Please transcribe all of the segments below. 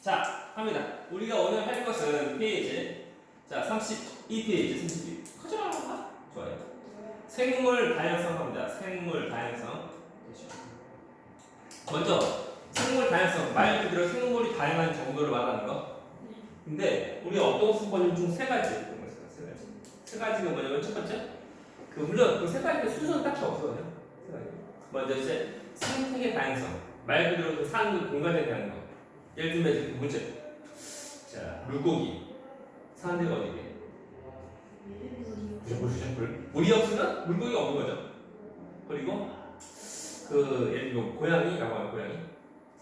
자, 합니다. 우리가 오늘 할 것은 페이지, 자, 32페이지, 32. 가자. 좋아요. 생물 다양성 합니다. 생물 다양성. 먼저, 생물 다양성. 말 그대로 생물이 다양한 정도를 말하는 거. 근데, 우리 어떤 수법은 총 세 가지. 세 가지. 세 가지가 뭐냐면, 첫 번째. 물론, 그 세 가지 순서는 딱히 없거든요. 세 가지. 먼저, 이제, 생태계 다양성. 말 그대로 그 사는 공간에 대한 거. 예를 들면 이제 문제. 자, 물고기 사는 데가 어디게? 물이 없으면 물고기가 없는 거죠. 그리고 예를 들면 고양이라고 하는 고양이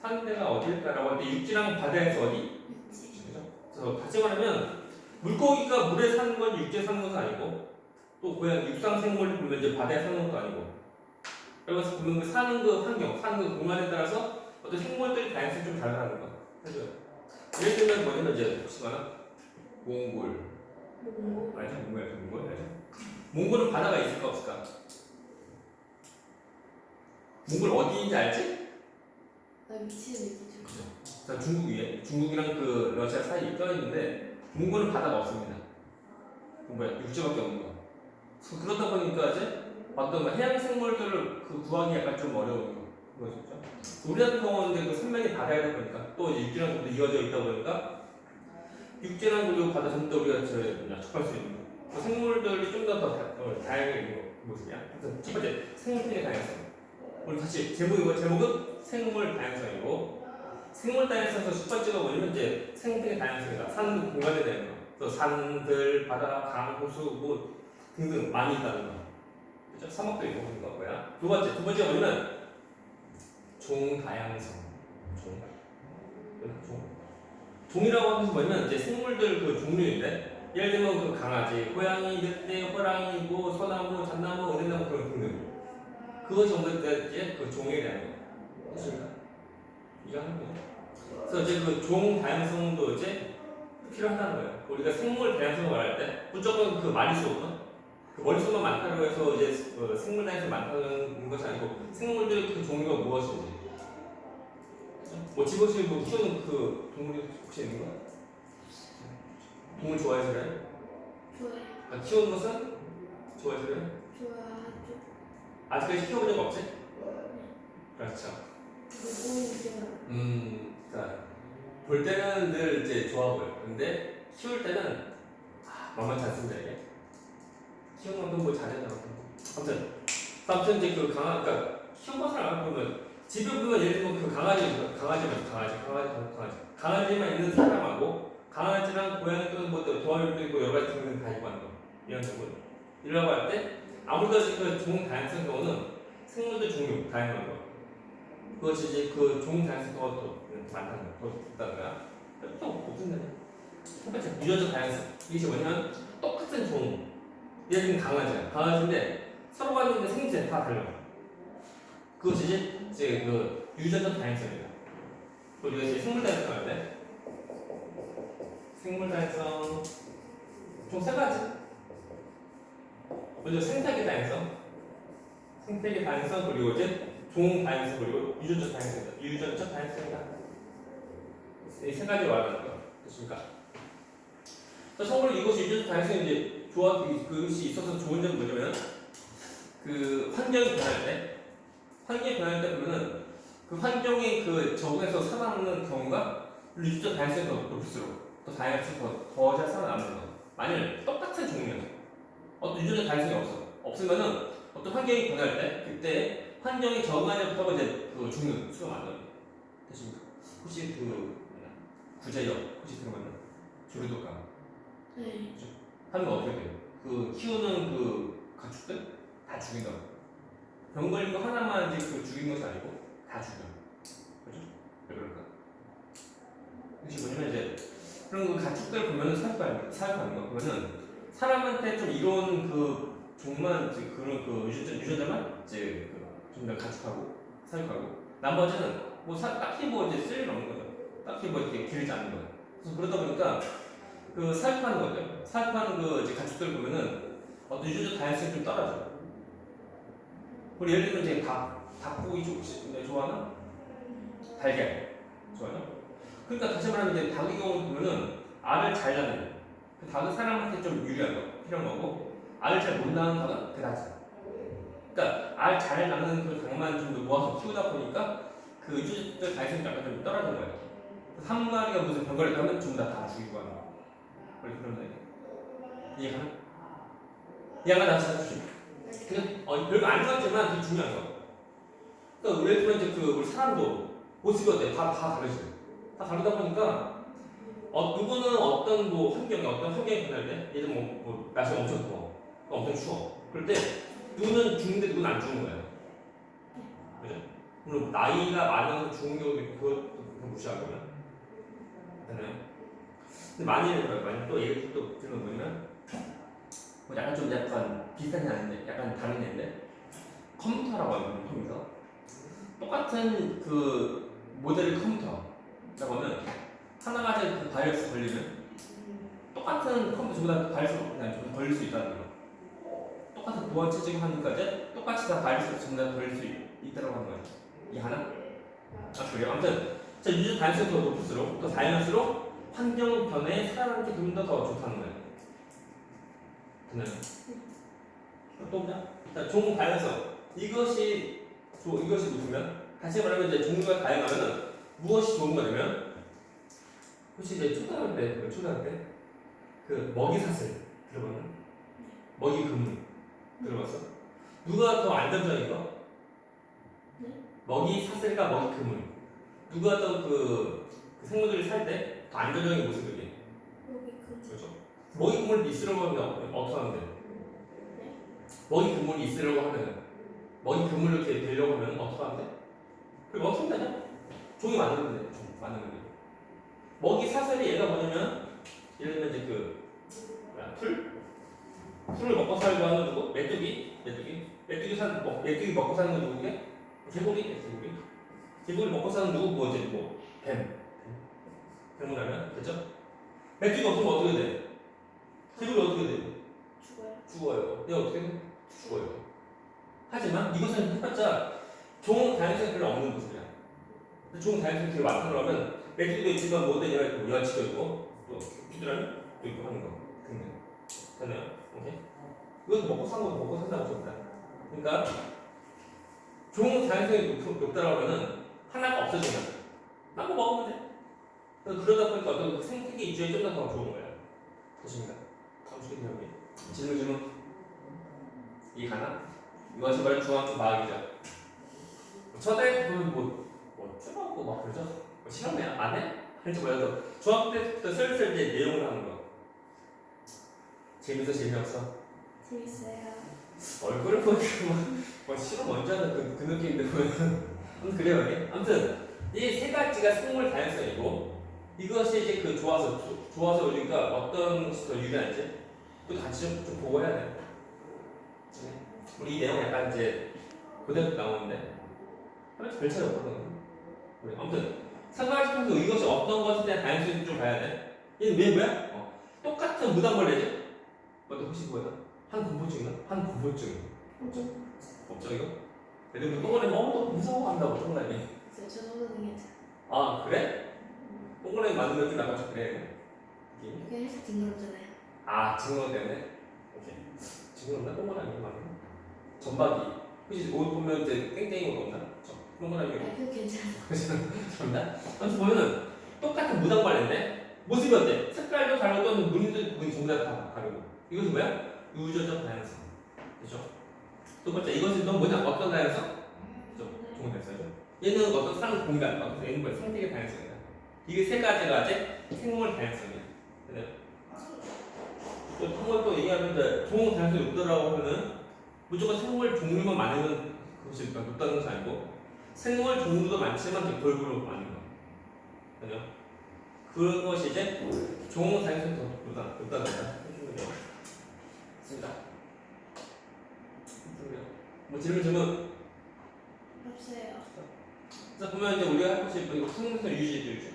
사는 데가 어딜까라고 할 때 육지랑 바다에서 어디? 그죠? 그래서 같이 말하면 물고기가 물에 사는 건 육지에 사는 것은 아니고 또 고양이 육상 생물을 보면 이제 바다에 사는 것도 아니고 그래서 보면 사는 그 환경, 사는 그 공간에 따라서 어떤 생물들의 다양성이 좀 다르다는 거. 그죠? 예를 들면 뭐냐면 이제 혹시나 몽골 알죠? 몽골 알죠? 몽골은 바다가 있을까 없을까? 몽골 어디인지 알지? 나 미치는 그죠? 자, 중국 위에 중국이랑 그 러시아 사이에 껴있는데 몽골은 바다가 없습니다. 육지밖에 없는 거. 그러다 보니까 이제 어떤 해양 생물들을 구하기 약간 좀 어려운 거죠. 우리 같은 경우는 그 산면이 바다이다 보니까 또 육지랑 좀 이어져 있다 보니까 육지랑 그리고 바다 전부 다 우리가 접할 수 있는 그 생물들이 좀 더 다양하게 있는 모습이야. 그래서 첫 번째 생물의 다양성. 우리 다시 제목은 생물 다양성이고 생물 다양성에서 첫 번째가 뭐냐면 이제 생태계 다양성이다. 사는 공간에 대한 거. 또 산들, 바다, 강, 호수 뭐 등등 많이 있다는 거. 그렇죠? 사막도 있고 그런 거고요. 두 번째가 뭐냐면 종 다양성. 종이라고 하는 것은 뭐냐면 이제 생물들 그 종류인데 예를 들면 그 강아지, 고양이, 늑대, 호랑이, 뭐 소나무, 잣나무, 은행나무 그런 등등 그거 정도 때 이제 그 종에 대한 거. 됐습니까? 이해가 하는 거죠. 그래서 이제 그 종 다양성도 이제 필요하다는 거예요. 우리가 생물 다양성을 말할 때 무조건 그 마리수, 그 머릿수만 많다고 해서 이제 생물 다양성이 많다는 것이 아니고 생물들의 그 종류가 무엇인지. 뭐 집에서 뭐 키우는 그 동물이 혹시 있는 거? 동물 좋아해서 그래? 좋아해. 키우는 것은 좋아해서 그래? 좋아하죠. 아직까지 키워본 적 없지? 그렇죠. 그러니까 볼 때는 늘 이제 좋아 보여. 근데 키울 때는 만만치 않습니다 이게. 키우는 것도 뭐 잘해요. 아무튼 이제 그 그러니까 키운 것을 안 보면 집에 보면 예를 들면 그 강아지만 있는 사람하고 강아지랑 고양이 또는 뭐 도화뱀도 있고 여러 가지 등등 다 있고 하는 거 이런 식으로 이라고 할 때 아무래도 그 종 다양성 경우는 생물들 종류 다양한 거 그것이 이제 그 종 다양성이 더 많다는 거 더 있다는 거야. 또 무슨 말이야? 첫 번째 유전자 다양성 이게 뭐냐면 똑같은 종 예를 들면 강아지인데 서로 가지고 있는 생체 다 달라. 그것이 이제 그 유전자 다양성입니다. 우리가 이제 생물 다양성 할 때 생물 다양성 총 세 가지. 먼저 생태계 다양성 그리고 이제 종 다양성 그리고 유전자 다양성이다. 이 세 가지 말하는 거 됐습니까? 참고로 이것이 유전자 다양성이 이제 그것이 있어서 좋은 점은 뭐냐면 그 환경이 변할 때 보면은 그 환경에 그 적응해서 살아남는 경우가 유전자 다양성이 더 높을수록 더 다양해서 더 잘 살아남는 거. 만일 똑같은 종류 어떤 유전자 다양성이 없으면은 어떤 환경이 변할 때 그때 환경에 적응하지 못하고 이제 그 죽는 수가 많아요. 됐습니까? 혹시 구제역 혹시 들어봤나? 조류독감. 네. 하면 어떻게 돼요? 그 키우는 그 가축들 다 죽인다고. 병 걸린 거 하나만 이제 그 죽인 것이 아니고 다 죽여. 그죠? 왜 그럴까? 이것이 뭐냐면 이제 그런 그 가축들 보면은 사육하는 거 보면은 사람한테 좀 이로운 그 종만 이제 그런 그 유전자만 이제 좀 더 가축하고 사육하고 나머지는 뭐 딱히 뭐 이제 쓸 일 없는 거죠. 딱히 뭐 이렇게 기르지 않는 거예요. 그래서 그러다 보니까 그 사육하는 거죠. 사육하는 그 이제 가축들 보면은 어떤 유전자 다양성이 좀 떨어져요. 우리 예를 들면 이제 닭고기 좋아하나? 달걀 좋아하나? 그러니까 다시 말하면 이제 닭의 경우 보면은 알을 잘 낳는 그 닭은 사람한테 좀 유리한 거 필요한 거고 알을 잘 못 낳는 닭은 그다지. 그러니까 알 잘 낳는 그 닭만 좀 더 모아서 키우다 보니까 그 유전자 가능성이 약간 좀 떨어진 거예요. 그래서 한 마리가 무슨 병걸을 하면 전부 다 죽이고 하는 거. 원래 그런 거예요. 이해가나? 이해가 나서 주시. 그냥 별거 안 나왔지만 되게 중요한 거. 그러니까 예를 들면 이제 그 우리 사람도 모습이 어때? 다 다르지. 다 다르다 보니까 누구는 어떤 뭐 어떤 환경이 변할 때, 예를 들면 뭐 날씨 가 엄청 더워, 엄청 추워. 그럴 때 누구는 죽는데 누구는 안 죽는 거예요. 그죠? 물론 나이가 많아서 죽는 경우도 있고 그것도 무시하고요. 되나요? 근데 만일 또 예를 또 들면 뭐냐면 뭐 약간 비슷한 게 아닌데 약간 다른 애인데 컴퓨터라고 하는 컴퓨터 똑같은 그 모델의 컴퓨터라고 하면 하나가 이제 그 바이러스 걸리면 똑같은 컴퓨터보다 바이러스 걸릴 수 있다는 거예요. 똑같은 보안 체제가 하니까 이제 똑같이 다 바이러스가 전부 다 걸릴 수 있다고 하는 거예요. 이해하나? 아 그래요? 아무튼 자 유전 다양성이 더 높을수록 더 다양할수록 환경 변화에 살아남기 좀 더 좋다는 거예요. 됐나요? 또 뭐냐? 일단 종 다양성 이것이 높으면 다시 말하면 이제 종류가 다양하면은 무엇이 좋은 거냐면 혹시 이제 초등학교 때 그 먹이 사슬 들어봤나? 먹이 그물 들어봤어? 누가 더 안정적인가? 네? 먹이 사슬과 먹이 그물 누가 더 그 생물들이 살 때 더 안정적인 모습이게 여기 그 그렇죠? 먹이 그물이 있으려고 하면 어떻게 하면 돼? 네? 먹이 그물이 있으려고 하면 먹이 그물을 이렇게 되려고 하면 어떻게 하면 돼? 그리고 어떻게 되냐? 종이 만들면 돼. 종 만들면 돼. 먹이 사슬이 얘가 뭐냐면 예를 들면 이제 그 풀을 먹고 살고 하는 누구? 메뚜기 먹고 사는 건 누구게? 개구리 먹고 사는 누구? 뱀을 하면 됐죠? 메뚜기 없으면 어떻게 돼? 개구리 어떻게 돼? 죽어요. 죽어요. 얘 어떻게 돼? 죽어요. 하지만 이것은 해봤자 종 다양성이 별로 없는 모습이야. 종 다양성이 되게 많다 그러면 메뚜기도 있지만 모든 여치도 있고 또 귀뚜라미 또 있고 하는 거. 됐나요? 오케이? 이것도 먹고 산다고 봅니다. 그러니까 종 다양성이 높다라고 하면은 하나가 없어지면 딴거 먹으면 돼. 그러다 보니까 어떤 생태계 유지에 좀 더 좋은 거예요. 됐습니다. 다음 질문. 이해가나? 이것이 바로 중학교 과학이죠. 초등학교 보면 초등학교 막 그러죠? 실험해 안 해? 할지 몰라도 중학교 때부터 슬슬 이제 내용을 하는 거. 재미없어? 재밌어요. 얼굴을 보니까 실험 언제 하는 그 느낌인데 보면 그래요 이게. 아무튼 이 세 가지가 생물 다양성이고 이것이 이제 그 좋아서 우리가 어떤 것이 더 유리한지 또 같이 좀 보고 해야 돼. 우리 이 내용 약간 이제 고등학교 나오는데 별 차이 없거든. 아무튼 상관식에서 이것이 어떤 것에 대한 다양성인지 좀 봐야 돼. 얘는 왜 뭐야? 똑같은 무당벌레지. 혹시 뭐야? 한 공포증. 없죠 이거? 예를 들면 똥꼬리 너무 무서워한다고 똥꼬리. 저도 괜찮아요. 아 그래? 똥꼬리 맞으면 좀 약간 좀 그래. 그냥 살짝 징그럽잖아요. 아 징그러 때문에? 오케이. 징그럽나? 똥꼬리 아니면 맞나? 전박이. 혹시 옷 보면 이제 땡땡이 옷 없나? 똥꼬리 아니면 그거 괜찮아요. 정답? 아무튼 보면은 똑같은 무당벌레인데 모습이 어때? 색깔도 다르고 또 무늬 전부 다 다르고 이것은 뭐야? 유전적 다양성 그죠? 두 번째 이것은 또 뭐냐? 어떤 다양성? 그죠? 좋은 다양성이죠? 얘는 어떤 쌍공간 얘는 뭐야? 생태계 다양성이다 이게 세 가지가 이제 생물 다양성이야 그래요? 또 얘기하면 이제 좋은 다양성이 높더라고 하면은 무조건 생물 종류만 많으면 그것이 높다는 것이 아니고 생물 종류도 많지만 골고루 많은 거. 그죠? 그것이 이제 종 다양성이 더 높다는 거다. 있습니다. 뭐 질문. 없어요. 자 보면 이제 우리가 할 것이 생물성 유지.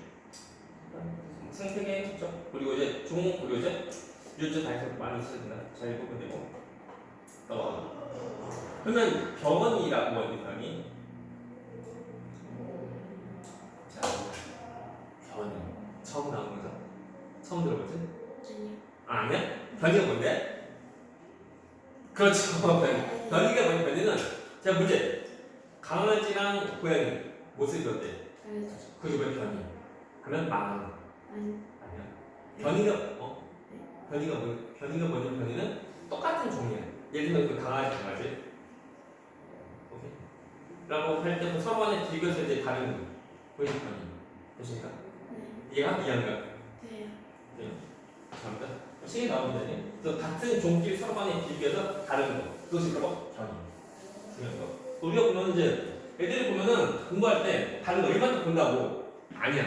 생태계 그죠? 그리고 이제 종 그리고 이제 유전 다양성 많이 써야 된다. 잘 보면 되고. 그러면 병원이라고 하는 사람이 자, 병원. 나온 거죠? 처음 들어보지? 아니요. 아니야? 변이가 뭔데? 그렇죠. 변이가 뭐냐? 변이는 자 문제 강아지랑 고양이 모습이 어때? 알죠. 그게 왜 변이? 그러면 망하는 아니. 아니야. 변이가 변이가 뭐냐면 변이는 똑같은 종이야. 예를 들면 그 강아지 오케이. 라고 할 때 서로 간에 비교해서 이제 다른 거 그게 변이 되십니까? 네. 이해가? 이해한가? 돼요. 네. 감사합니다. 시계 나오면 그 같은 종끼리 서로 간에 비교해서 다른 거 그것이 바로 변이 중요한 거. 우리가 보면 이제 애들이 보면은 공부할 때 다른 거 일반도 본다고 아니야.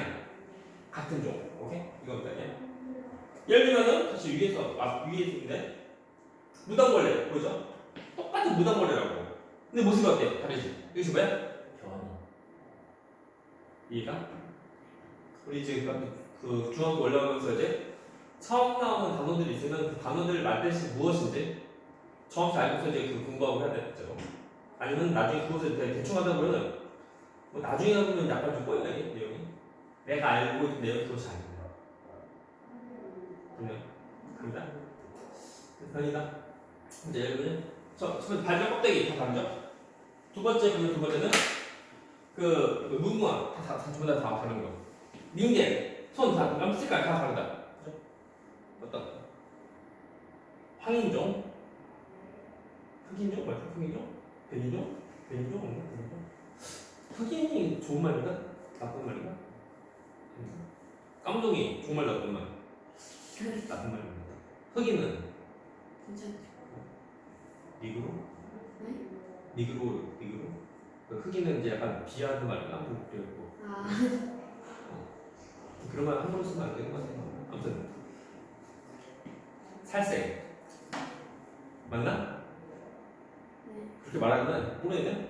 같은 종. 오케이? 이겁니다. 예를 들면은 다시 위에 있는데 무당벌레 보이죠? 똑같은 무당벌레라고. 근데 모습이 어때? 다르지? 이것이 뭐야? 변이. 이해가? 우리 이제 그 중학교 올라오면서 이제 처음 나오는 단어들이 있으면 그 단어들을 만들 시 무엇인지 정확히 알고서 이제 그 공부하고 해야 되겠죠. 아니면 나중에 그것을 대충 하다 보면 뭐 나중에 보면 약간 좀 꼬여요 내용이. 내가 알고 있는 내용 그것이 아니에요. 그냥 갑니다. 변이다. 이제 예를 들면 첫 발전 껍데기 다 다르죠? 두 번째는 그 무궁화 전부 다 다른 거. 닌겐 손 다 색깔 다 다르다. 그죠? 어떤 황인종, 흑인종 맞죠? 흑인종, 백인종, 없나? 흑인이 좋은 말인가? 나쁜 말인가? 깜둥이 좋은 말 나쁜 말? 나쁜 말입니다. 흑인은 괜찮죠. 니그로? 네? 니그로? 그 흑인은 이제 약간 비하하는 말인가? 그리고 아. 그런 말 함부로 쓰면 안 되는 것 같아요. 아무튼 살색 맞나? 네. 그렇게 말하면 모르겠네.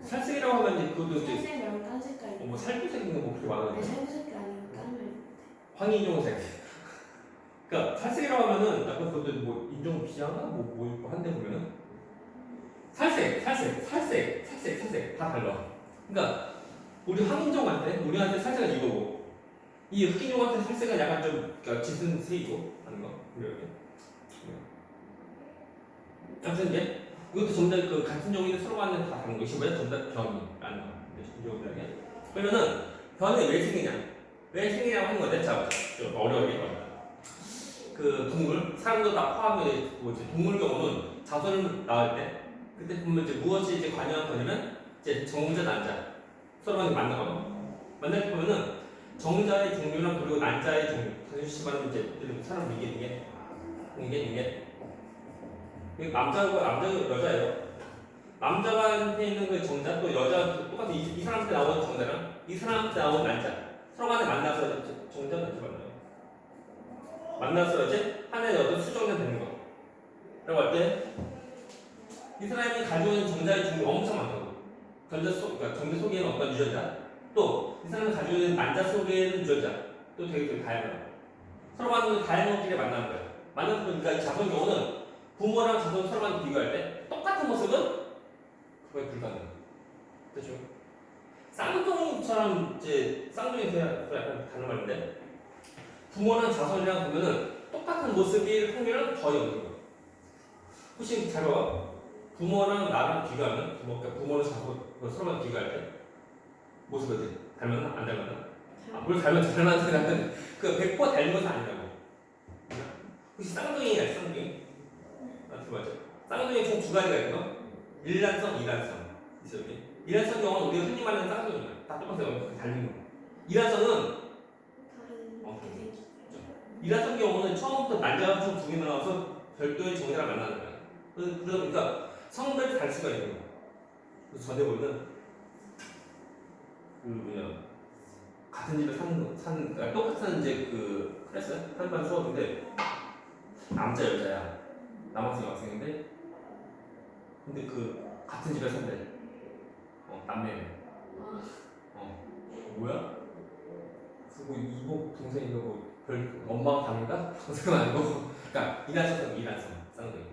살색이라고 하면 이제 그것도 이제 살색 말고 딴 색깔. 뭐 살구색인 거뭐 그렇게 말하는 아니 거야. 살색 아니고 까만. 황인종색. 그러니까 살색이라고 하면은 약간 그것도 뭐 인종 비하나 뭐 있고 한데 보면은 살색 다 달라. 그러니까 우리 황인종한테 우리한테 살색은 이거고 이 흑인종한테 살색은 약간 좀 그러니까 짙은 색이고 하는 거. 이렇게. 아무튼 이제 이것도 전부 다 그 같은 종인데 서로 간에 다 다른 것이 뭐야? 전부 다 변이라는 거. 이종들에게. 그러면은 변이 왜 생기냐? 왜 생기냐고 하는 건데 자 좀 어려워요. 그 동물, 사람도 다 포함해 뭐지 동물 경우는 자손을 낳을 때 그때 보면 이제 무엇이 이제 관여한 거냐면 이제 정자 난자 서로 간에 만날 때 보면은 정자의 종류랑 그리고 난자의 종류 다시 시간은 이제 사람 이게 남자고 여자예요. 남자한테 있는 그 정자 또 여자 똑같이 이 사람한테 나오는 정자랑 이 사람한테 나오는 난자 서로 간에 만나서 정자 난자 만나서 이제 하나의 어떤 수정자 되는 거. 라고 할 때 이 사람이 가지고 있는 정자의 종류 엄청 많다고. 그러니까 정자 속에는 어떤 유전자, 또 이 사람이 가지고 있는 난자 속에는 유전자, 또 되게 다양하고. 서로 간에 다양한 길에 만나는 거예요. 만나서 보니까 이 자손 경우는 부모랑 자손 서로 간에 비교할 때 똑같은 모습은 그거에 불가능해요. 그렇죠? 쌍둥이처럼 이제 쌍둥이에서 약간 다른 말인데 부모랑 자손이랑 보면은 똑같은 모습일 확률은 거의 없는 거예요. 혹시 잘 봐봐. 부모랑 나랑 비교하면 부모랑 자손 서로만 비교할 때 모습이 어때? 닮았나? 안 닮았나? 물론 닮았는데 그 100% 닮은 것은 아니라고. 혹시 쌍둥이야 쌍둥이? 맞죠? 쌍둥이 총 두 가지가 있고 일란성, 이란성 있어요. 여기. 일란성 경우는 우리가 흔히 말하는 쌍둥이야. 다 똑같아요. 닮은 거. 이란성은 다른 게 생기. 이란성 경우는 처음부터 난자가 총 두 개 나와서 별도의 정자를 만나는 거야. 그러다 보니까 성별이 다를 수가 있는 거야. 그래서 전에 보면 같은 집에 그러니까 똑같은 이제 그랬어요. 한 반 수업인데 남자 여자야. 남학생 여학생인데 근데 같은 집에 산대. 남매네. 뭐야? 그리고 이복 동생이가 별 엄마가 다른가? 동생은 아니고 그러니까 이란성 쌍둥이.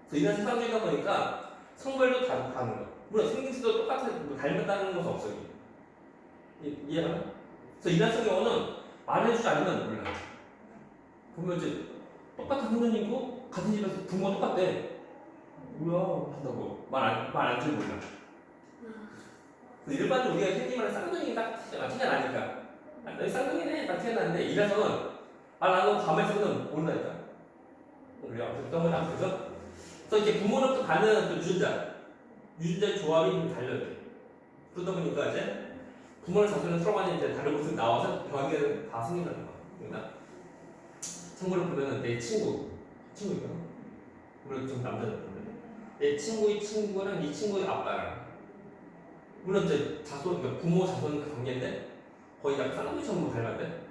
그래서 이란성 쌍둥이다 보니까 성별도 다른 거. 물론 생김새도 똑같은 닮았다는 것은 없어요. 이해가? 그래서 이란성 경우는 말해주지 않으면 몰라. 보면 이제 똑같은 학년이고 같은 집에서 부모가 똑같대. 뭐야 한다고 말안 줄 몰라. 일반적으로 우리가 흔히 말하는 쌍둥이 딱 티가 나니까 너희 쌍둥이네 딱 티가 나는데 이라서는 말 안 하고 가만히서는 모른다니까. 그래요. 어떤 건 앞에서 그래서 이제 부모로부터 받는 그 유전자의 조합이 좀 달라요. 그러다 보니까 이제 부모랑 자손은 서로 간에 이제 다른 곳으로 나와서 병이 다 생긴다는 거야. 그러니까 참고로 보면은 내 친구이거든. 물론 좀 남자였는데 내 친구의 친구랑 이 친구의 아빠랑 물론 이제 그러니까 부모 자손 관계인데 거의 약간 쌍둥이처럼 닮았대.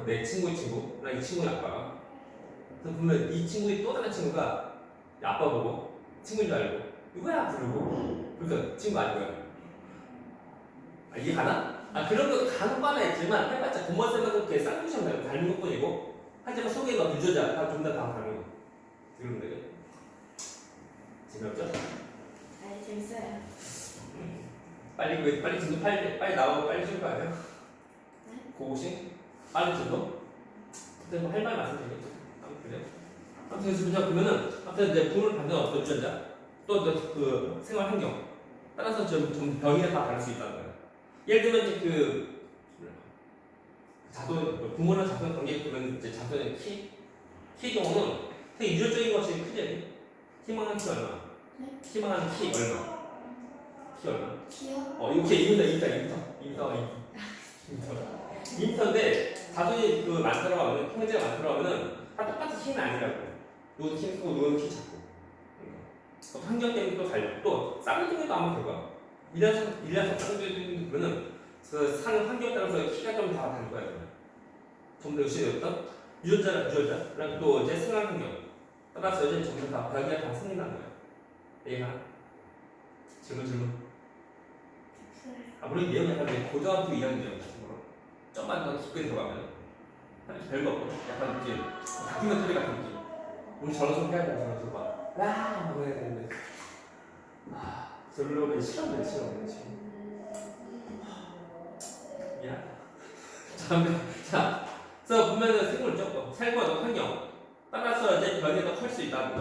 내 친구의 친구랑 이 친구의 아빠가. 그래서 보면 이 친구의 또 다른 친구가 아빠 보고 친구인 줄 알고 누구야 부르고 그러니까 친구 아니고요. 이해 가나? 그런 거 간혹 하나 있지만 해봤자 고모쌤은 그렇게 쌍둥이처럼 닮은 것뿐이고 하지만 속에 막 유전자 다 좀 다 닮은 거. 들으면 되게 재미없죠? 재밌어요. 빨리 진도 빨리 나오고 빨리 줄 거 아니에요? 네? 고고싱? 빨리 진도? 그때 뭐 할 말 말씀드리겠죠? 그래요? 아무튼 그래서 그냥 보면은 아무튼 이제 부모를 받는 어떤 유전자 또 그 생활 환경 따라서 좀 병이나 다 다를 수 있다는 거예요. 예를 들면 이제 그 자손 부모랑 자손 관계 보면 이제 자손의 키 경우는 되게 유전적인 것이 크지. 희망한 키 얼마? 네? 희망한 키 얼마? 키 얼마? 키요? 이게 2m인데 자손이 그 많더라고 하면 형제가 많더라고 하면은 다 똑같은 키는 아니라고. 누구는 키 크고 누구는 키 작고. 또 환경 때문에 또 달려. 또 쌍둥이도 아마 그거야. 일라서 쌍둥이 그러면은 그 사는 환경 따라서 키가 좀 다 다를 거야. 전부 다 역시 어떤 유전자랑 또 이제 생활 환경 따라서 이제 전부 다 병이가 다 생긴다는 거야. 이해가? 질문. 물론 내용이 약간 이제 고등학교 2학년 같은 거로 좀만 더 깊게 들어가면 별거 없고 약간 이제 다큐멘터리 같은 느낌. 우리 저런 소리 해야 돼. 저런 소리 막 하고 해야 되는데 저런 거 싫어하네 지금. 미안. 자, 그래서 보면은 생물 적고 살고 있는 환경 따라서 이제 변이가 더 클 수 있다는 거.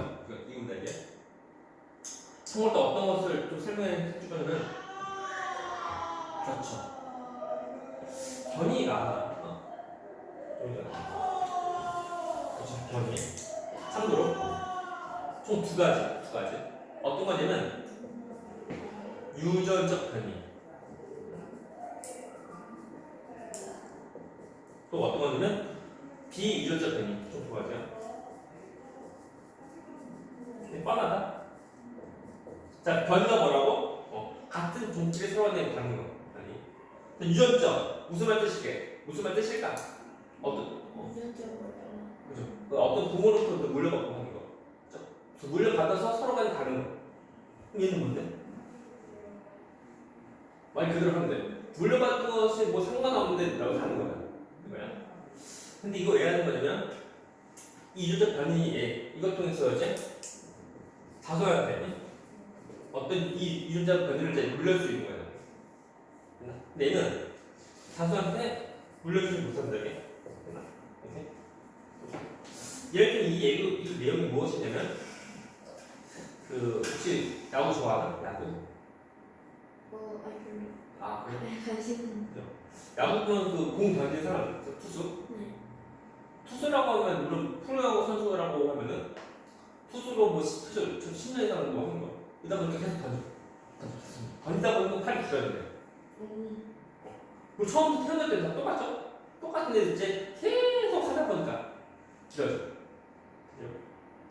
이겁니다 이게. 참고로 또 어떤 것을 좀 설명해 주자면은 그렇죠. 변이가 그렇죠. 변이. 참고로 총 두 가지. 어떤 거냐면 유전적 변이. 또 어떤 거냐면 비유전적 변이. 총 두 가지야. 뻔하다. 자, 변이가 뭐라고? 같은 종질의 서로 간에 다른 거. 아니. 유전적 무슨 말 뜻일까? 어떤 유전적으로 그죠? 어떤 부모로부터 물려받고 하는 거. 그렇죠? 물려받아서 서로 간에 다른 거. 얘는 뭔데? 말 그대로 하면 돼. 물려받은 것이 뭐 상관없는데 라고 하는 거야. 이거야. 근데 이거 왜 하는 거냐면 이 유전적 변이에 이것 통해서 이제 자손한테 어떤 이 유전자 변이를 이제 물릴 수 있는 거야. 근데 얘는 자손한테 물려주지 못한다게. 예를 들면 이 내용이 무엇이냐면 그 혹시 야구 좋아하나? 야구? 별로. 그래? 관심은. 야구는 그 공 던지는 사람, 투수? 네. 투수라고 하면 물론 프로야구 선수라고 하면은 투수로 뭐 10년 이상 뭐 하는 거. 이러다 보니까 계속 던지다 보니까 팔이 길어야 돼. 그리고 처음부터 태어날 때도 다 똑같죠? 똑같은데 이제 계속 하다 보니까 길어져.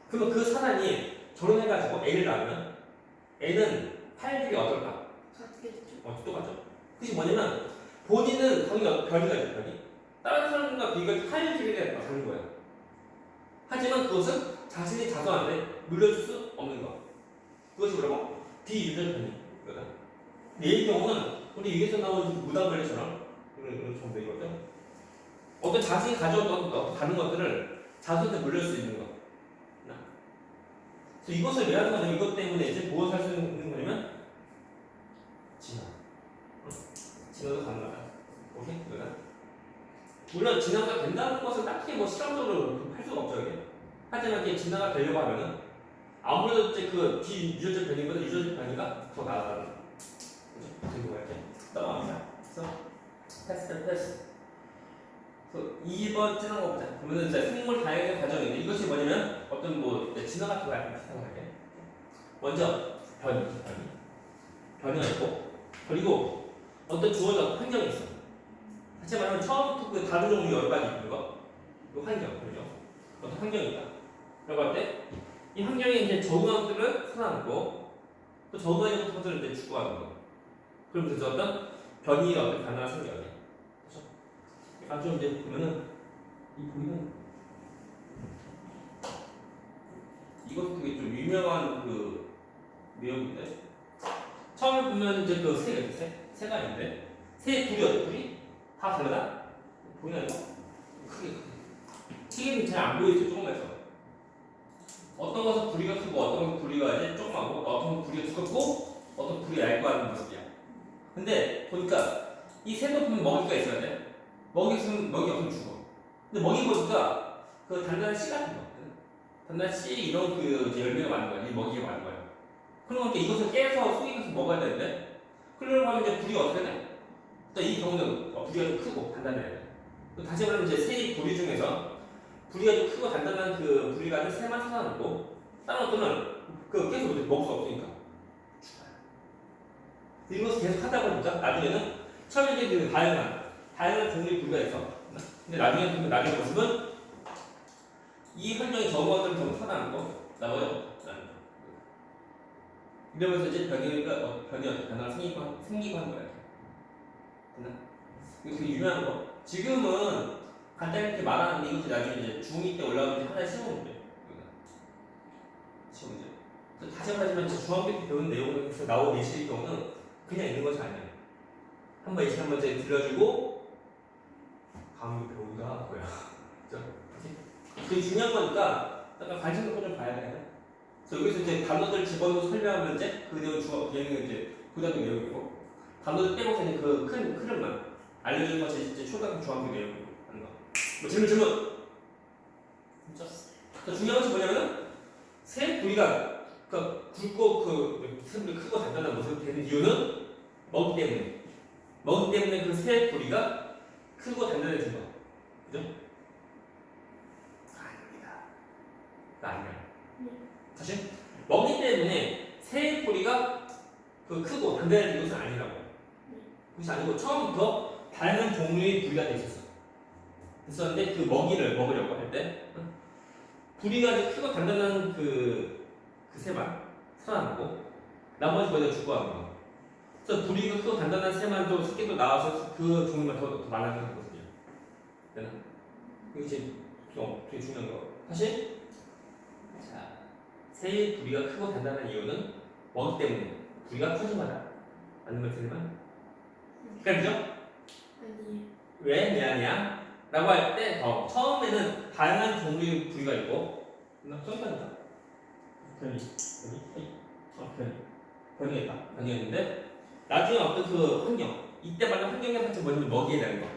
그러면 그 사람이 결혼해가지고 애를 낳으면 애는 팔 길이 어떨까? 같겠죠. 똑같죠? 그게 뭐냐면 본인은 당연히 변이가 있죠, 변이. 다른 사람과 비교할 팔 길이가 다른 거야. 하지만 그것은 자신이 자손한테 물려줄 수 없는 거. 그것이 뭐라고? 비유전 변이거든. 근데 이 경우는 우리 위에서 나온 무당벌레처럼 이런 정도이거든. 어떤 자신이 가져왔던 다른 것들을 자손한테 물려줄 수 있는 거. 그래서 이것을 왜 하는 거냐면 이것 때문에 이제 무엇을 할 수 있는 거냐면 진화도 가능하다. 오케이? 이거다. 물론 진화가 된다는 것은 딱히 뭐 실험적으로 할 수가 없죠 이게. 하지만 이게 진화가 되려고 하면은 아무래도 이제 그 비유전적 변이보다 유전적 변이가 더 나아가는 그죠? 그리고 이렇게 넘어갑니다. 그래서 패스. 그래서 2번 찌는 거 보자. 그러면은 이제 생물 다양의 과정인데 이것이 뭐냐면 어떤 뭐 진화 같은 거 약간 비슷한 거예요. 먼저 변이가 있고 그리고 어떤 주어진 환경이 있어. 다시 말하면 처음부터 그 다른 종류 여러 가지 있는 거, 그 환경, 그죠? 어떤 환경이 있다. 라고 할 때, 이 환경에 이제 적응한 것들을 살아남고, 또 적응하지 못한 것들을 이제 죽어가는 거. 그러면서 어떤 변이가 어떤 변화가 생겨요. 그렇죠? 아주 이제 보면은, 이 보이는, 이것도 되게 좀 유명한 그 내용인데, 처음에 보면 이제 그 새가 있는데, 새의 불이 어때, 불이? 다 다르다? 보이나 이거? 크게 튀김이 잘 안 보이죠 조금해서 어떤 것은 부리가 크고 어떤 것은 부리가 이제 조그마고 어떤 것은 부리가 두껍고 어떤 부리가 얇고 하는 모습이야. 근데 보니까 이 새도 보면 먹이가 있어야 돼. 먹이 있으면 먹이 없으면 죽어. 근데 먹이 보니까 그 단단한 씨 같은 거, 단단한 씨 이런 그 이제 열매가 많은 거야. 이 먹이가 많은 거야. 그러면 이것을 깨서 속에 가서 먹어야 되는데 그러려고 하면 이제 부리가 어떻게 돼? 이 경우는 부리가 좀 크고 단단해야 돼. 또 다시 말하면 이제 새 부리 중에서 부리가 좀 크고 단단한 그 부리가 있는 새만 살아남고 다른 것들은 그 계속 먹을 수 없으니까 죽어요. 이것을 계속 하다 보니까 나중에는 처음에 이제 그 다양한 종류의 부리가 있어. 근데 나중에 모습은 이 환경에 적은 것들은 전부 살아남고 나머지 이러면서 이제 변화가 생기고 하는 거야. 이거 되게 유명한 거. 지금은 간단히 이렇게 말하는데 이것이 나중에 이제 중2 때 올라오면 이제 하나의 시험 문제. 시험 문제. 그래서 다시 말하지만 중학교 때 배운 내용에서 나온 예시의 경우는 그냥 있는 것이 아니에요. 한번 예시 한번 들려주고 다음 배우기가 뭐야. 그죠? 그게 중요한 거니까 약간 관심 갖고 좀 봐야 돼요. 그래서 여기서 이제 단어들 집어넣어서 설명하면 이제 그 내용 내용은 이제 고등학교 내용이고 단어들 빼고서 이제 그 큰 흐름만 알려주는 것이 이제 초등학교 중학교 내용이고 하는 거. 뭐 질문. 진짜 중요한 것이 뭐냐면은 새 부리가 그러니까 굵고 그 새부리 크고 단단한 모습이 되는 이유는 먹이 때문에 그 새 부리가 크고 단단해진 거. 그죠? 아니야. 사실 먹이 때문에 새 부리가 그 크고 단단해진 것은 아니라고. 그것이 아니고 처음부터 다양한 종류의 부리가 돼 있었는데 그 먹이를 먹으려고 할 때 부리가 크고 단단한 그 새만 살아남고 나머지 거의 다 죽어가는 거. 그래서 부리가 크고 단단한 새만 또 새끼도 나와서 그 종류만 더 많아지는 거거든요. 되나? 이게 되게 중요한 거. 사실 자 새의 부리가 크고 단단한 이유는 먹이 때문에 부리가 커지마다 맞는 말 들리면? 그죠? 아니. 왜 아니야? 라고 할 때 처음에는 다양한 종류의 부위가 있고 썸타니까 변이가 있는데 나중에 어떤 그 환경 이때 말하는 환경에 맞춰 뭐냐면 먹이에 대한 거.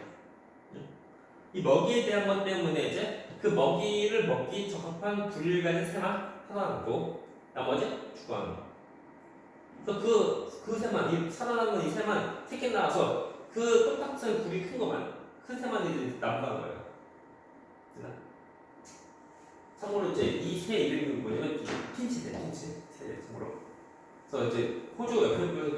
이 먹이에 대한 것 때문에 이제 그 먹이를 먹기 적합한 부리를 가진 새만 살아남고 나머지 죽어가는 거. 그래서 그 새만 이 살아남는 이 새만 새끼 나와서 그 똑같은 부리 큰 것만 큰 새만 이제 남는 거예요. 참고로 이제 이 새 이름이 뭐냐면 핀치새 참고로. 그래서 이제 호주 옆에 보면 그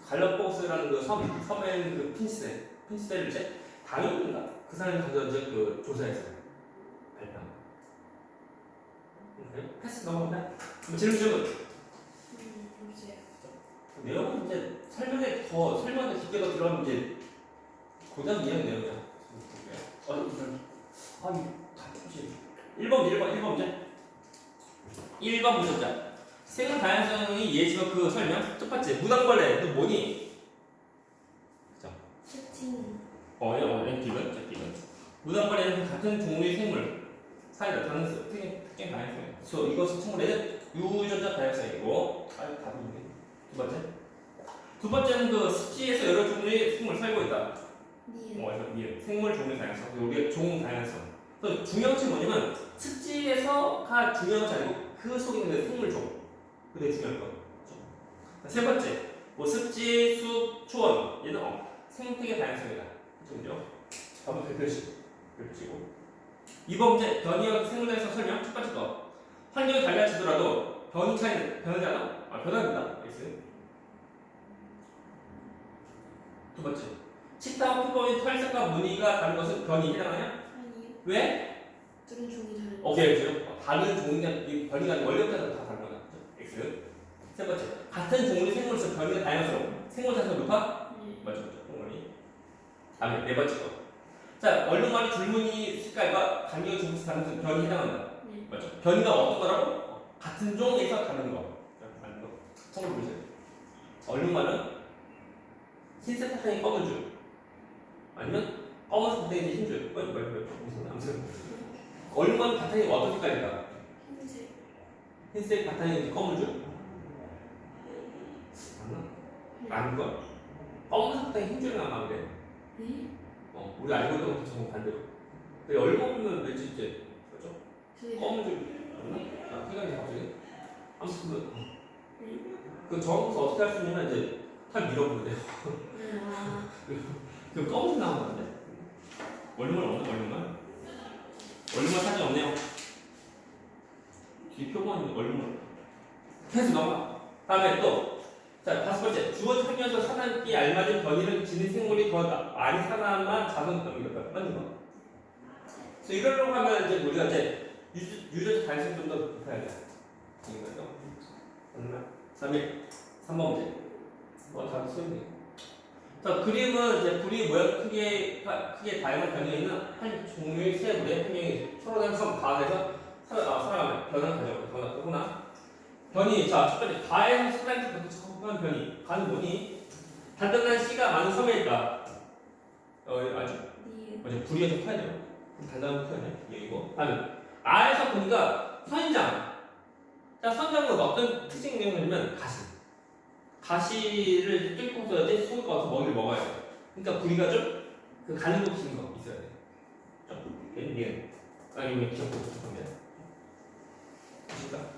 갈라파고스라는 그 섬에 그 핀치새를 이제 당연인가 그 사람이 가서 이제 그 조사했어요. 발표한 거. 패스 넘어간다. 질문. 내용은 이제 설명에 깊게 더 들어가면 이제 고등학교 2학년 내용이야. 1번 문제. 1번 문제자. 생물 다양성의 예시와 그 설명. 첫 번째, 무당벌레. 너 뭐니? 그죠? 채팅. 기분. 무당벌레는 같은 종류의 생물 사이에 나타나는 특징 다양성이에요. 그래서 이것은 참고로 유전자 다양성이고, 답이 있네. 두 번째는 그 습지에서 여러 종류의 생물 살고 있다. 니은. 예, 생물 종류 다양성. 우리의 종 다양성. 또 중요한 것이 뭐냐면 습지에서가 중요한 것이 아니고 그 속에 있는 생물 종. 그게 중요한 거. 세 번째, 뭐 습지, 숲, 초원 얘는 생태계 다양성이다. 그죠? 한번 펼치고. 이번 문제 변이와 생물에서 설명 첫 번째 거. 환경이 달라지더라도 변이 차이는 변하지 않아? 변합니다. X. 두 번째, 치타와 표범의 털색과 무늬가 다른 것은 변이 해당하냐? 아니요. 왜? 둘은 종이 다른. 오케이, 그죠? 다른 종류가 이 변이가 원래부터 다 다른 거다. X. 세 번째, 같은 종류의 생물에서 변이가 다양스러워. 생물 자체가 높아? 네. 맞죠, 동물이. 다음에 네 번째 거. 자, 얼룩말이 줄무늬 색깔과 간격이 조금씩 다른 것은 변이 해당한다. 네. 맞죠? 변이가 어떤 거라고? 같은 종에서 다른 거. 다른 거. 참고로 보세요. 얼룩말은 흰색 바탕에 검은 줄, 아니면 검은색 바탕에 흰 줄. 무슨 아무튼 얼룩말 바탕이 어떤 색깔일까? 흰색. 흰색 바탕에 검은 줄? 아는 거? 검은색 바탕에 흰 줄이 나면 안 돼. 네? 우리 알고 있던 것도 정말 반대로. 근데 얼룩말은 왠지 이제 그렇죠? 저기. 검은 줄 맞나? 생각이 갑자기. 아무튼 네. 그 정확해서 어떻게 할 수 있냐면 이제 털 밀어보면 돼요. 아. 그 검은색 나오면 안 돼. 얼룩말 없는 얼룩말? 얼룩말 사진 없네요. 뒤 표본이 얼룩말. 계속 넘어가. 다음에 또, 자, 다섯 번째. 주어진 환경에서 살아남기에 알맞은 변이를 지닌 생물이 더 많이 살아남아 자손병이다. 맞는 거. 그래서 이러려고 하면 이제 우리가 이제 유전자 다양성 좀 더 높여야 돼. 이거죠. 다음에 3번 문제. 다 쓰였네. 자, 그림은 이제 부리 모양 크게 다양한 변형이 있는 한 종류의 세부의 환경이 서로 다른 가에서 살아가는 변화를 가져오고 그러나 변이 첫 번째 가에서 살아있는 적합한 변이 가는 뭐니? 단단한 씨가 많은 섬에 있다. 아주 니은. 맞아 부리가 좀 커야 돼요. 단단한 거 커야 돼. 여기고 다음에 아에서 보니까 선인장. 자, 선인장은 어떤 특징 내용이냐면 가시를 뚫고서 이제 속을 꺼서 먹이를 먹어야 돼. 그러니까 부리가 좀 그 가는 곳 있는 거 있어야 돼. 좀 얘는 아니면 기억도 부족합니다. 그러니까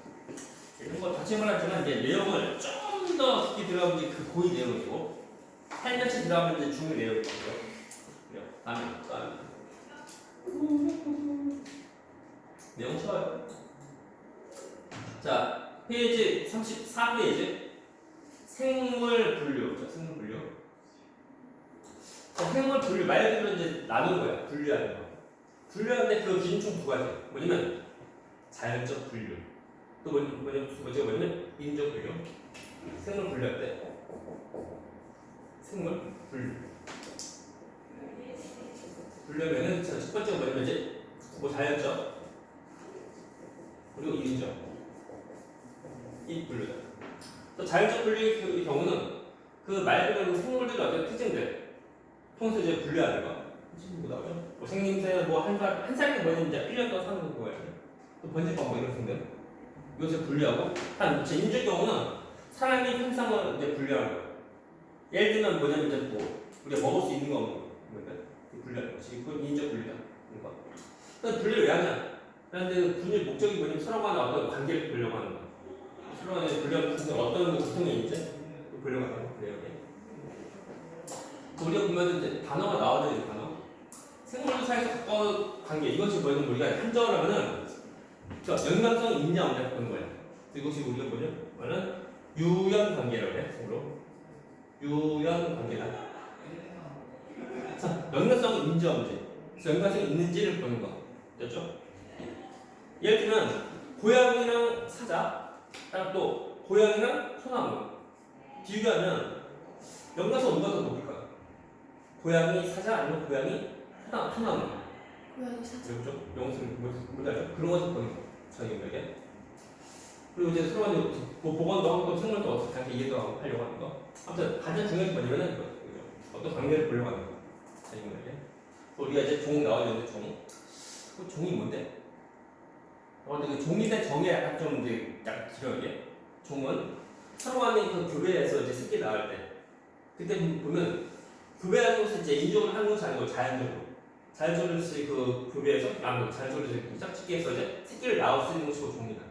이런 거 다시 말하지만 이제 내용을 좀 더 깊게 들어가면 이제 그 고위 내용이고 살며시 들어가면 이제 중요 내용이고요. 그래요. 다음에 내용 쉬워요. 자, 페이지 34페이지. 생물 분류. 자, 생물 분류. 자, 생물 분류 말 그대로 이제 나눈 거야. 분류하는 거. 분류하는데 그 기준 총 두 가지. 뭐냐면 자연적 분류. 또 뭐냐면 인적 분류. 생물 분류할 때 생물 분류. 분류하면은 첫 번째가 뭐냐면 이제 뭐 자연적 그리고 인적 이 분류다. 또 자연적 분류의 경우는 그 말 그대로 생물들의 어떤 특징들 통해서 이제 분류하는 거. 뭐 나오죠? 뭐 생김새 한 살이 뭐냐면 이제 1년 동안 사는 거예요. 또 번지법 뭐 이런 생들 이것을 분류하고 제 인적 경우는 사람이 현상을 이제 분류하는 거예요. 예를 들면 뭐냐면 이제 뭐 우리가 먹을 수 있는 거 없는 거 분류하는 것이 그건 인적 분류다. 그러니까 그럼 분류를 왜 하냐? 그런데 분류 목적이 뭐냐면 서로 간에 어떤 관계를 보려고 하는 거야. 서로 간에 분류하는 어떤 고통이 있지? 보려고 하는 거예요. 우리가 보면 이제 단어가 나와야 되는 단어. 생물들 사이에서 가까운 관계 이것이 뭐냐면 우리가 한정을 하면은 연관성 있냐 없냐 보는 거야. 이것이 우리가 뭐냐면 유연 관계라고 해. 생으로 유연 관계다. 자, 연관성은 있는지 없는지. 그래서 연관성이 있는지를 보는 거. 됐죠? 예를 들면 고양이랑 사자, 또 고양이랑 소나무 비교하면 연관성 누가 더 높을까요? 고양이 사자 아니면 고양이 소나무? 고양이 사자. 그렇죠? 영수는 뭘 알죠? 그런 것을 보는 거. 자기에게. 그리고 이제 서로 간에 보건도 하고 생물도 어떻게 이해도 하려고 하는 거. 아무튼 가장 중요한 게 뭐냐면은 이거. 어떤 관계를 보려고 하는 거. 자기에게. 우리가 이제 종 나와있는데 종. 그 종이 뭔데? 근데 그 종이 대 정의 약간 좀 이제 약간 길어 이게. 종은 서로 간에 그 교배에서 이제 새끼 낳을 때 그때 보면 교배하는 것을 이제 인종을 하는 것이 아니고 자연적으로 이제 그 교배해서 자연적으로 이제 짝짓기해서 이제 새끼를 낳을 수 있는 것이 종이다.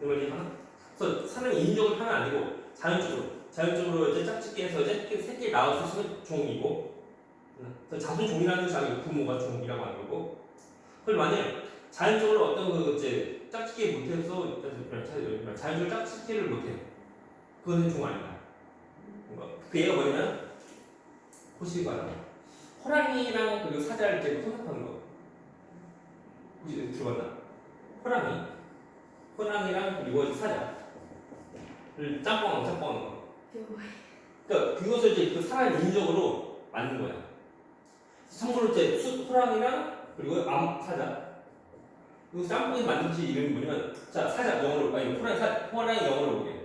이 말이 하나? 그래서 사람이 인종을 하면 아니고 자연적으로 이제 짝짓기해서 이제 새끼를 낳을 수 있는 종이고, 그래서 자손종이라는 것이 아니고 부모가 종이라고 하는 거고. 그걸 만약 자연적으로 어떤 그 이제 짝짓기 못해서 자연적으로 짝짓기를 못해요. 그것은 종 아니다. 그 얘가 뭐냐면 보시기 호랑이랑 그리고 사자를 이제 혼합하는 거. 혹시 들어봤나? 호랑이랑 그리고 사자를 짬뽕하는 거. 그러니까 그것을 이제 그 사람 인적으로 만든 거야. 참고로 이제 호랑이랑 그리고 사자. 그 짬뽕이 만든 지 이름이 뭐냐면, 자, 사자 영어로, 아니 호랑이 영어로 보게.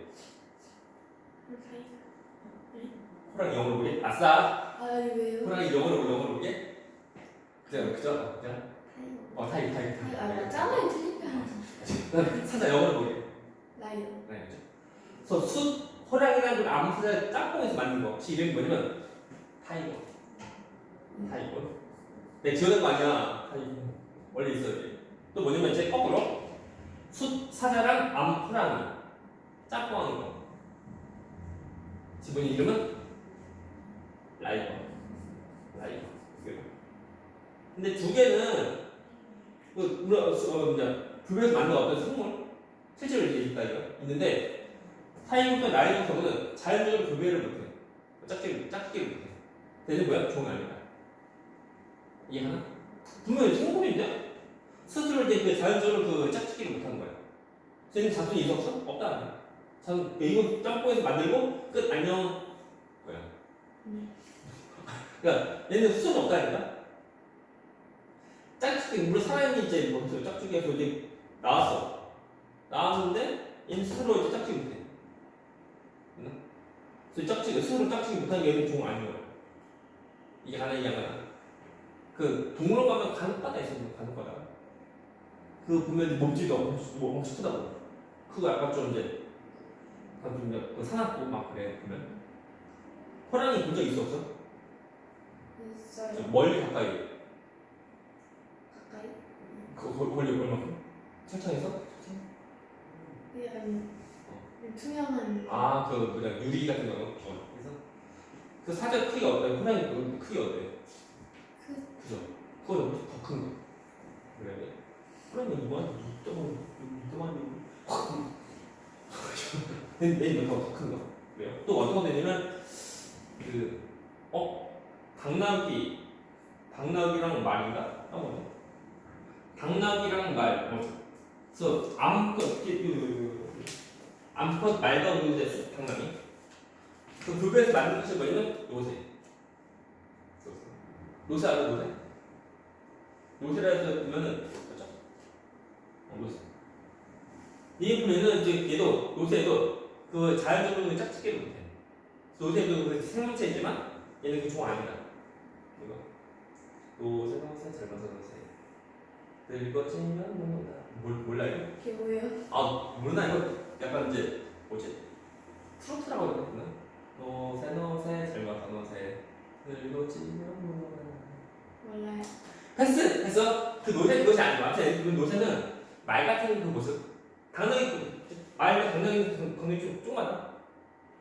호랑이 영어로 보게. 아싸. 왜요? 호랑이 영어로 보게. 그죠? 타이거. 맞잖아요. 틀리면. 사자 영어로 보게. 라이언. 네, 그죠? 그래서 호랑이랑 그 암사자 짬뽕에서 만든 거. 그 이름이 뭐냐면 타이거. 내 지어낸 거 아니야. 타이거. 원래 있어요. 또 뭐냐면 이제 거꾸로 사자랑 호랑이 짬뽕하는 거. 지분이 이름은 라이거. 근데 두 개는 교배에서 만든 어떤 생물 실제로 이제 있다 이거 있는데, 타이거과 라이거 경우는 자연적으로 교배를 못해. 짝짓기를 못해. 대신 뭐야? 종이 아니다. 이해하나? 분명히 생물인데 스스로 이제 그 자연적으로 그 짝짓기를 못하는 거야. 쟤는 자손이 있어 없어? 없다 아니야. 이거 짬뽕에서 만들고 끝 안녕 뭐야. 그러니까 얘는 수준이 없다니까. 짝짓기 물론 사람이 이제 뭐 짝짓기해서 이제 나왔는데 얘는 스스로 이제 짝짓기 못해. 그래서 스스로 짝짓기 못하는 게 얘는 종 아닌 거야. 이게 하나 이게 하나. 그 동물원 가면 간혹가다 있어요. 간혹가다. 그 보면 몸집이 엄청 크다고. 그거 약간 좀 이제 그 사납고 막 그래 보면. 호랑이 본 적 있어 없어? 있어요. 멀리 가까이. 가까이? 그 멀리 얼마큼? 철창에서? 그냥 투명한. 그 뭐냐 유리 같은 거. 그래서 그 사자 크기가 어때? 호랑이 그 크기 어때? 그죠? 그거는 더 큰 거. 그래. 호랑이 이거만 내는 더 큰 거. 그래요? 또 어떤 거 되냐면 당나귀랑 말인가? 당나귀랑 말. 그래서 암컷 말과 요새 당나귀. 그 교배에서 만든 것이 뭐냐면 요새 알아? 요새라 해서 보면은 그죠? 요새. 이 보면은 이제 요새도 그 자연적으로 짝짓기를 못해. 요새도 그 생물체이지만 얘는 그 종 아니다. 이거. 요새 젊어서 늙어지면 몰라요? 그게 뭐예요? 모르나 이거 약간 이제 트로트라고 해야 되나? 노새 젊어서 늙어지면 몰라요. 패스! 해서 그 노새 그것이 아니고 아무튼 그 노새는 말 같은 그 모습. 말과 당나귀는 굉장히 좀 조그마다.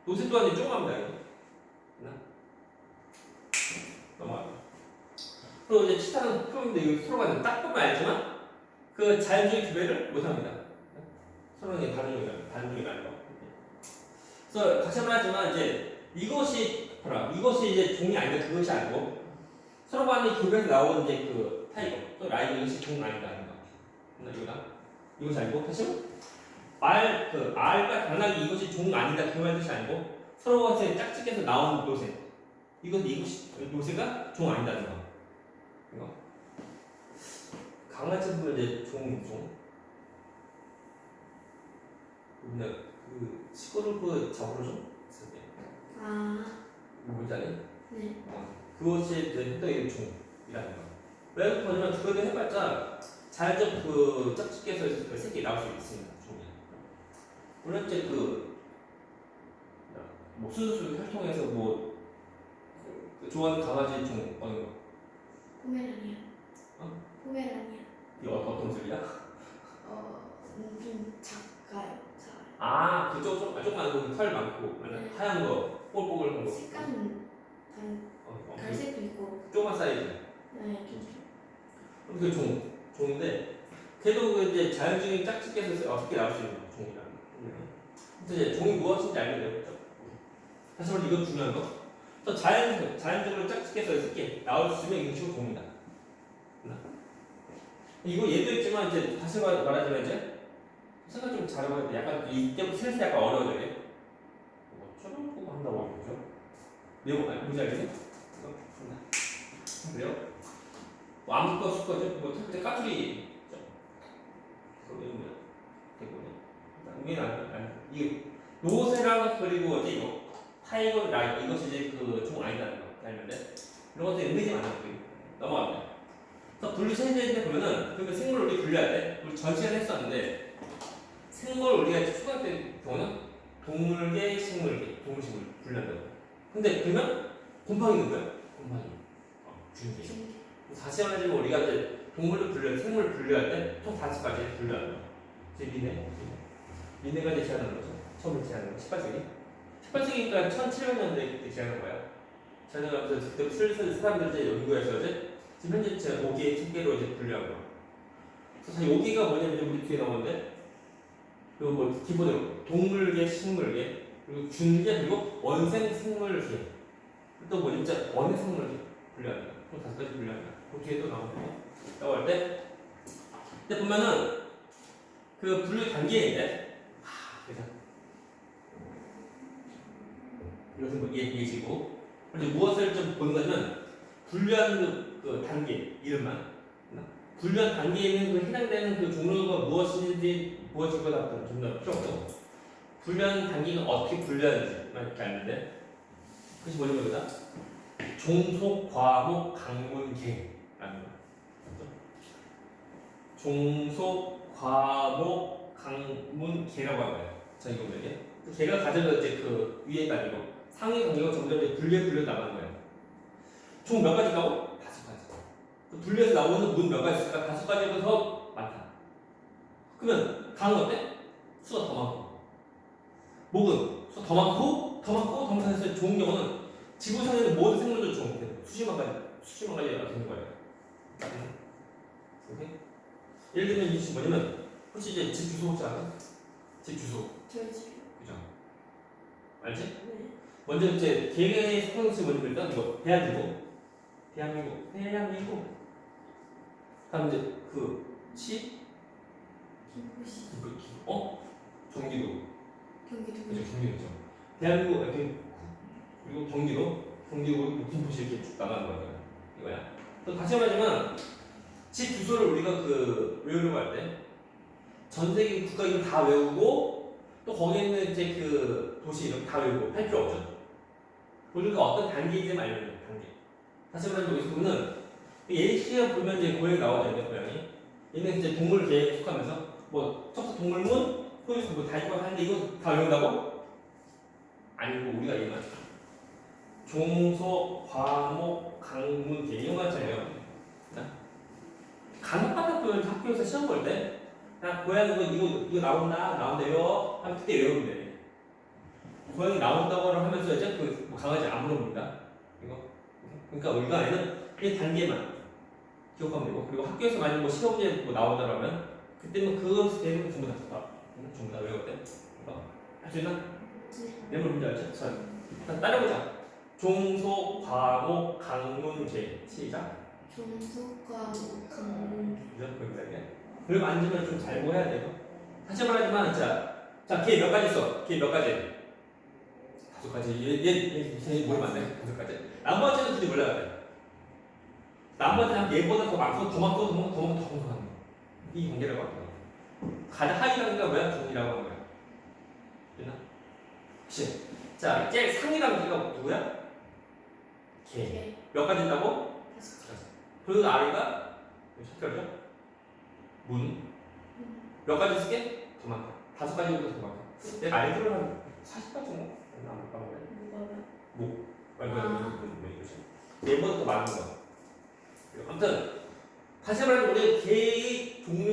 노새 또한 조그맣다 이거. 넘어가요. 그리고 이제 치타는 표현인데 이거 서로가 딱 보면 알지만 그 자연주의 교배를 못합니다. 서로는 다른 종이라는 거. 그래서 같이 한번 하지만 이제 이것이 이제 종이 아니다 그것이 아니고 서로 간의 교배에서 나오는 이제 그 타이거 또 라이거 이것이 종 아니다 하는 거. 이것이 아니고 사실 알과 당나귀 이것이 종 아니다 그 말 뜻이 아니고 서로 간에 짝짓기해서 나오는 노새 이것이 노새가 종 아니다는 거. 이거 강아지 보면 이제 종 근데 그 시끄럽고 잡으러 좀 있을 때 뭔지 아니? 네. 그것이 이제 했던 종이라는 거. 왜 그러냐면 그거를 해봤자 자연적 그 짝짓기에서 그 새끼 나올 수 있습니다. 종이. 물론 이제 뭐 순수 혈통에서 뭐 좋아하는 강아지 종 어느 거? 포메라니아. 어? 포메라니아. 이게 어떤 소리야? 좀 작아요. 작아요. 아, 그쪽 조그만 털 많고 네. 하얀 거 뽀글뽀글한 거. 색감은 다른 갈색도 있고. 조그만 사이즈. 네, 좀. 그 종인데 걔도 이제 자연적인 짝짓기에서 어떻게 나올 수 있는 종이라. 근데 이제 종이 무엇인지 알게 되겠죠. 다시 말해 이거 중요한 거. 또 자연적으로 짝짓기에서 이렇게 나올 수 있는 이게 종이다. 이거 얘도 있지만 이제 다시 말하자면 이제 생각 좀 잘해봐야 돼. 약간 이때부터 슬슬 약간 어려워져요. 어쩌라고 한다고 하죠? 내용 뭔지 알겠니? 이거 그래요? 뭐 암컷 수컷은 뭐 특히 까투리 그거 뭐야? 대고네. 위에는 안 이게 노세랑 그리고 이제 이거 타이거 라이 이것이 이제 그 종 아니다는 거 알면데 이런 것들 의미지 않아요. 넘어갑니다. 그래서 분류 체제인데 보면은 그러면 생물을 우리 분류할 때 우리 전 시간에 했었는데 생물 우리가 초등학교 경우는 동물계, 식물계, 동물식물 분류한다고. 근데 그러면 곰팡이는 뭐야? 곰팡이. 중계. 다시 말하자면 우리가 이제 동물을 분류, 생물을 분류할 때 총 5가지 분류하는 거. 이제 미네가 이제 제안하는 거죠. 처음에 제안하는 거. 18세기. 18세기니까 1700년대에 그때 제안한 거야. 제안하면서 그때 슬슬 사람들이 이제 연구해서 이제 지금 현재 제가 5개, 10개로 이제 분류한 거. 그래서 5개가 뭐냐면 우리 뒤에 나오는데 그리고 뭐 기본으로 동물계, 식물계, 그리고 준계 그리고 원생 생물계. 또 뭐 진짜 원의 생물계 분류하는 거. 총 5가지 분류하는 거. 그 뒤에 또 나오는데 라고 할 때 근데 보면은 그 분류 단계인데 그죠? 이것은 뭐 예시고 이제 무엇을 좀 보는 거냐면 분류하는 그 단계 이름만 분류한 단계에 있는 그 해당되는 그 종류가 무엇인지 무엇일 거다 좀 더 필요 없고 분류한 단계가 어떻게 분류하는지만 이렇게 알는데 그것이 뭐냐면 여기다 종속, 과목, 강문, 계라는 거. 종속, 과목, 강문, 계라고 하는 거예요. 자, 이거 이게 계가 가져가 이제 그 위에 따지고 상위 단계가 점점 이제 분류 나가는 거예요. 총 몇 가지 있다고? 5가지. 분류해서 나오는 문 몇 가지 있을까? 5가지보다 더 많다. 그러면 강은 어때? 수가 더 많고. 목은 수가 더 많고, 더 많고 해서 좋은 경우는 지구상에 있는 모든 생물들 중 수십만 가지가 되는 거예요. 오케이? 예를 들면 이 지금 뭐냐면 혹시 이제 집 주소 혹시 알아? 집 주소. 저희 집이요. 그죠? 알지? 네. 먼저 이제 개개의 속성이 뭐냐면 일단 뭐 대한민국. 다음 이제 그 시, 김포시. 경기도. 경기도. 그죠? 경기도죠. 대한민국 그리고 경기도 그리고 김포시 이렇게 쭉 나가는 거야. 이거야. 또 다시 말하자면 집 주소를 우리가 그 외우려고 할 때 전 세계 국가 이름 다 외우고 또 거기에 있는 이제 그 도시 이름 다 외우고 할 필요 없죠. 우리가 어떤 단계인지 알면 돼요. 단계. 다시 말하면 여기서 보면 예시를 보면 이제 고양이 나오잖아요. 고양이. 얘는 이제 동물계에 속하면서 뭐 척수 동물문, 소유수 뭐다 있고 하는데 이거 다 외운다고? 아니고 우리가 얘만 종소, 과목, 강문, 계 이런 거 잘 외워야 돼요. 간혹가다 보면 학교에서 시험 볼 때 그냥 고양이 이거 나온다 외워 하면 그때 외우면 돼. 고양이 나온다고 하면서 이제 그 강아지 안 물어봅니다. 이거 그러니까 우리가 얘는 이 단계만 기억하면 되고 그리고 학교에서 만약 뭐 시험지에 뭐 나온다 그러면 그때는 그것에 대해서 전부 다 외울 때 할 수 있나? 네. 뭘 문제 알죠? 자, 일단 따라보자. 종소, 과목, 강문, 계 시작. 종속과 강문. 그죠? 그리고 앉으면 좀 잘 보여야 돼요. 다시 말하지만 자, 걔 몇 가지 있어? 걔 몇 가지? 5가지. 얘 모르면 안 돼. 5가지. 나머지는 둘이 몰라야 돼. 나머지는 얘보다 더 많고 더 많고 이 관계라고 하는 거야. 가장 하위 단계가 뭐야? 종이라고 하는 거야. 됐나? 그치? 자, 제일 상위 단계가 누구야? 개. 몇 가지 있다고? 5가지. 그 아래가 몇 가지죠? 문. 몇 가지 쓸게? 더 많다. 5가지보다 더 많다. 내가 알기로는 한 40가지 뭐. 안 까먹네. 뭐가 네 번 더 많은 거. 아무튼 다시 말해서 우리 개의 종류